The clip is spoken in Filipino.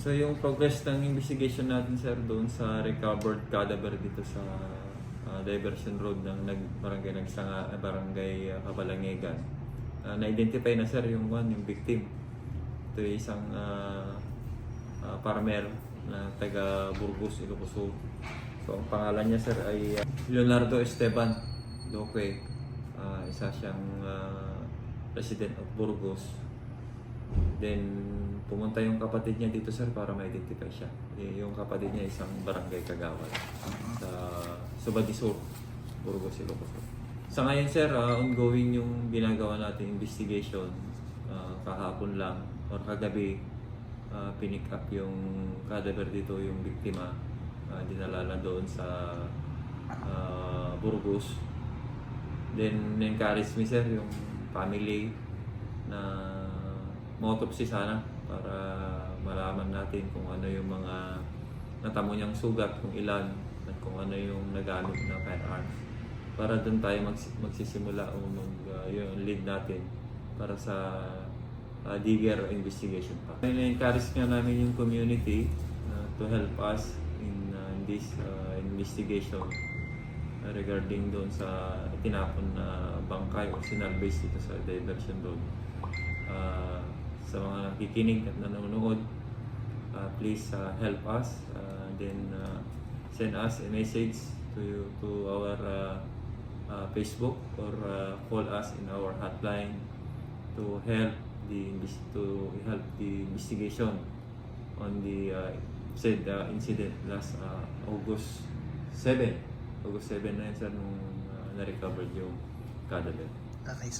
So yung progress ng investigation natin sir doon sa recovered cadaver dito sa Diversion Road ng barangay Nagsanga, barangay Kabalangegan. Na-identify na sir yung victim. Ito ay isang farmer na taga Burgos, Ilocos Sur. So ang pangalan niya sir ay Leonardo Esteban Doque. Isa siyang resident of Burgos. Then pumunta yung kapatid niya dito sir para ma-identify siya. Yung kapatid niya isang barangay Kagawad sa Subadi Sur, Burgos, Ilocos Sur. Sa ngayon sir, ongoing yung ginagawa natin investigation. Kahapon lang or kagabi, pinick up yung cadaver dito, yung biktima. Dinala na doon sa Burgos. Then encourage me sir yung family na ma-autopsy sana para malaman natin kung ano yung mga natamo niyang sugat, kung ilan, at kung ano yung nagamit na firearms. Para doon tayo magsisimula o yung lead natin para sa digger investigation pa. Na-encourage nga namin yung community to help us in this investigation regarding doon sa tinapon na bangkay o sinalbase dito sa Diversion Road. Sa mga nakikinig at nanonood, please help us. Then send us a message to our Facebook or call us in our hotline to help the investigation on the said incident last August 7 na yun sir nung na-recovered yung cadaver. Okay.